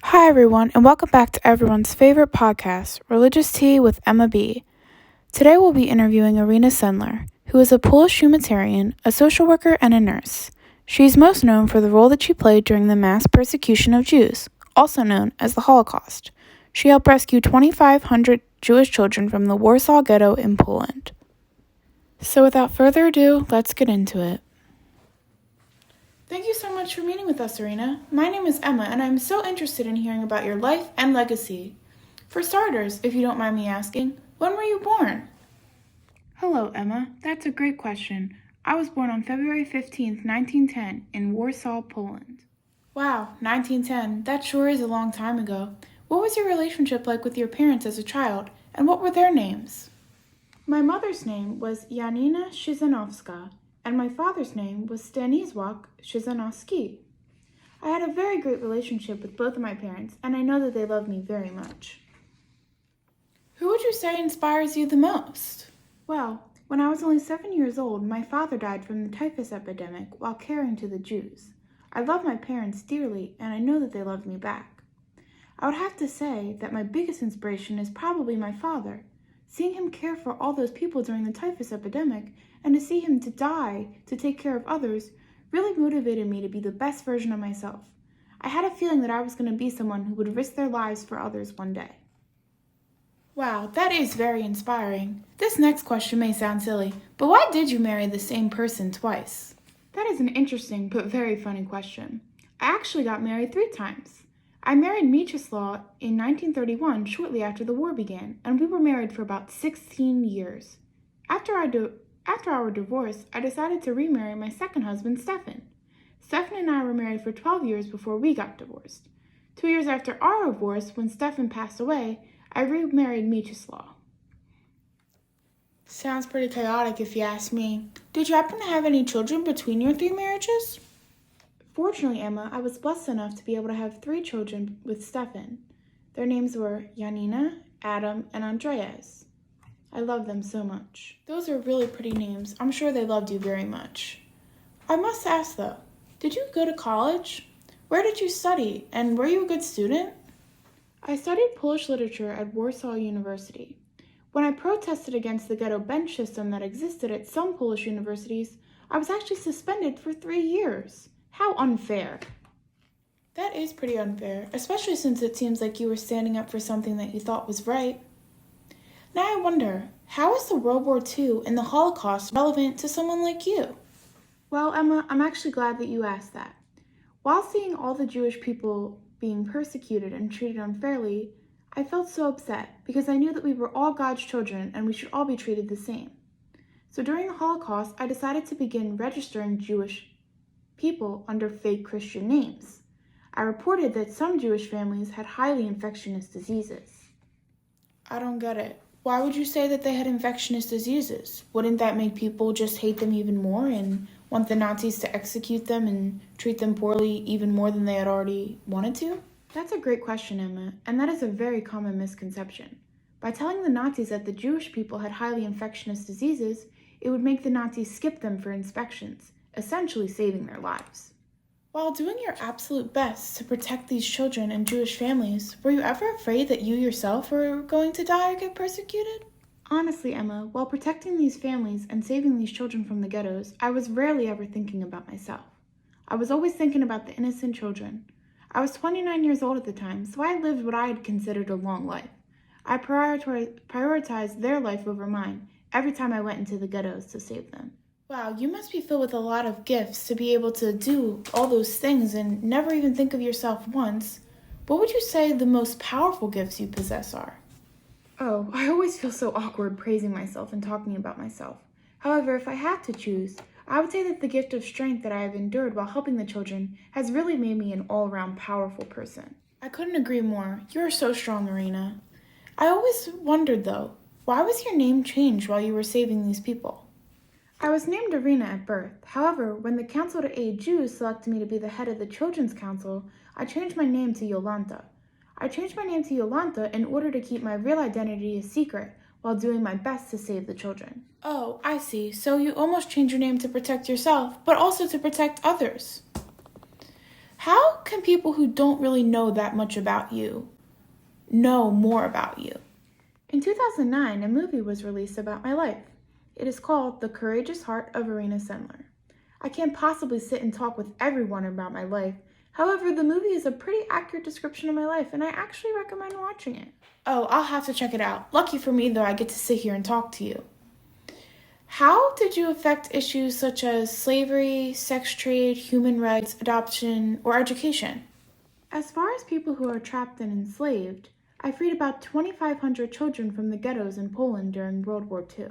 Hi, everyone, and welcome back to everyone's favorite podcast, Religious Tea with Emma B. Today we'll be interviewing Irina Sendler, who is a Polish humanitarian, a social worker, and a nurse. She is most known for the role that she played during the mass persecution of Jews, also known as the Holocaust. She helped rescue 2,500 Jewish children from the Warsaw Ghetto in Poland. So without further ado, let's get into it. Thank you so much for meeting with us, Irina. My name is Emma, and I'm so interested in hearing about your life and legacy. For starters, if you don't mind me asking, when were you born? Hello, Emma. That's a great question. I was born on February 15th, 1910, in Warsaw, Poland. Wow, 1910. That sure is a long time ago. What was your relationship like with your parents as a child, and what were their names? My mother's name was Janina Shizanowska, and my father's name was Stanisław Shizanowski. I had a very great relationship with both of my parents, and I know that they love me very much. Who would you say inspires you the most? Well, when I was only 7 years old, my father died from the typhus epidemic while caring to the Jews. I love my parents dearly, and I know that they love me back. I would have to say that my biggest inspiration is probably my father. Seeing him care for all those people during the typhus epidemic and to see him to die to take care of others really motivated me to be the best version of myself. I had a feeling that I was going to be someone who would risk their lives for others one day. Wow, that is very inspiring. This next question may sound silly, but why did you marry the same person twice? That is an interesting but very funny question. I actually got married 3 times. I married Mieczysław in 1931, shortly after the war began, and we were married for about 16 years. After our divorce, I decided to remarry my second husband, Stefan. Stefan and I were married for 12 years before we got divorced. 2 years after our divorce, when Stefan passed away, I remarried Mieczysław. Sounds pretty chaotic if you ask me. Did you happen to have any children between your 3 marriages? Fortunately, Emma, I was blessed enough to be able to have 3 children with Stefan. Their names were Janina, Adam, and Andreas. I love them so much. Those are really pretty names. I'm sure they loved you very much. I must ask though, did you go to college? Where did you study, and were you a good student? I studied Polish literature at Warsaw University. When I protested against the ghetto bench system that existed at some Polish universities, I was actually suspended for 3 years. How unfair. That is pretty unfair, especially since it seems like you were standing up for something that you thought was right. Now I wonder, how is the World War II and the Holocaust relevant to someone like you? Well, Emma, I'm actually glad that you asked that. While seeing all the Jewish people being persecuted and treated unfairly, I felt so upset because I knew that we were all God's children and we should all be treated the same. So during the Holocaust, I decided to begin registering Jewish people under fake Christian names. I reported that some Jewish families had highly infectious diseases. I don't get it. Why would you say that they had infectious diseases? Wouldn't that make people just hate them even more and want the Nazis to execute them and treat them poorly even more than they had already wanted to? That's a great question, Emma, and that is a very common misconception. By telling the Nazis that the Jewish people had highly infectious diseases, it would make the Nazis skip them for inspections, essentially saving their lives. While doing your absolute best to protect these children and Jewish families, were you ever afraid that you yourself were going to die or get persecuted? Honestly, Emma, while protecting these families and saving these children from the ghettos, I was rarely ever thinking about myself. I was always thinking about the innocent children. I was 29 years old at the time, so I lived what I had considered a long life. I prioritized their life over mine every time I went into the ghettos to save them. Wow, you must be filled with a lot of gifts to be able to do all those things and never even think of yourself once. What would you say the most powerful gifts you possess are? Oh, I always feel so awkward praising myself and talking about myself. However, if I had to choose, I would say that the gift of strength that I have endured while helping the children has really made me an all-around powerful person. I couldn't agree more. You're so strong, Irina. I always wondered, though, why was your name changed while you were saving these people? I was named Irina at birth. However, when the Council to Aid Jews selected me to be the head of the Children's Council, I changed my name to Jolanta. I changed my name to Jolanta in order to keep my real identity a secret while doing my best to save the children. Oh, I see. So you almost changed your name to protect yourself, but also to protect others. How can people who don't really know that much about you know more about you? In 2009, a movie was released about my life. It is called The Courageous Heart of Irina Sendler. I can't possibly sit and talk with everyone about my life. However, the movie is a pretty accurate description of my life, and I actually recommend watching it. Oh, I'll have to check it out. Lucky for me, though, I get to sit here and talk to you. How did you affect issues such as slavery, sex trade, human rights, adoption, or education? As far as people who are trapped and enslaved, I freed about 2,500 children from the ghettos in Poland during World War II.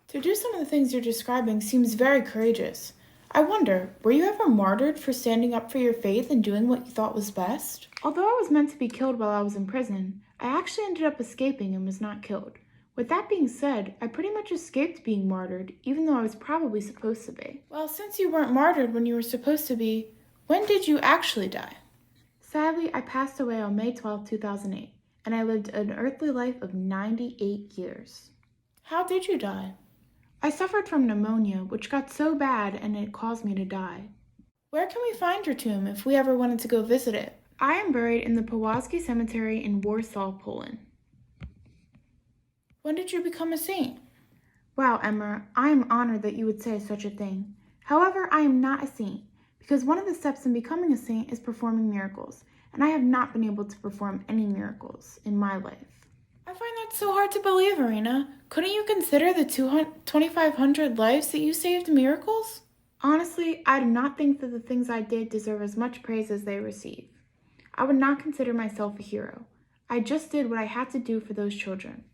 To do some of the things you're describing seems very courageous. I wonder, were you ever martyred for standing up for your faith and doing what you thought was best? Although I was meant to be killed while I was in prison, I actually ended up escaping and was not killed. With that being said, I pretty much escaped being martyred, even though I was probably supposed to be. Well, since you weren't martyred when you were supposed to be, when did you actually die? Sadly, I passed away on May 12, 2008, and I lived an earthly life of 98 years. How did you die? I suffered from pneumonia, which got so bad and it caused me to die. Where can we find your tomb if we ever wanted to go visit it? I am buried in the Pawłowski Cemetery in Warsaw, Poland. When did you become a saint? Wow, Emma, I am honored that you would say such a thing. However, I am not a saint, because one of the steps in becoming a saint is performing miracles, and I have not been able to perform any miracles in my life. I find that so hard to believe, Irina. Couldn't you consider the 2,500 lives that you saved miracles? Honestly, I do not think that the things I did deserve as much praise as they receive. I would not consider myself a hero. I just did what I had to do for those children.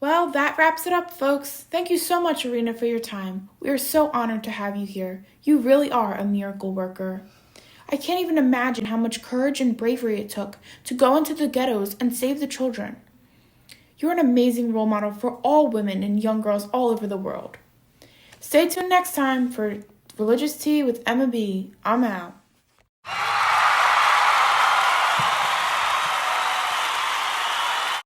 Well, that wraps it up, folks. Thank you so much, Irina, for your time. We are so honored to have you here. You really are a miracle worker. I can't even imagine how much courage and bravery it took to go into the ghettos and save the children. You're an amazing role model for all women and young girls all over the world. Stay tuned next time for Religious Tea with Emma B. I'm out.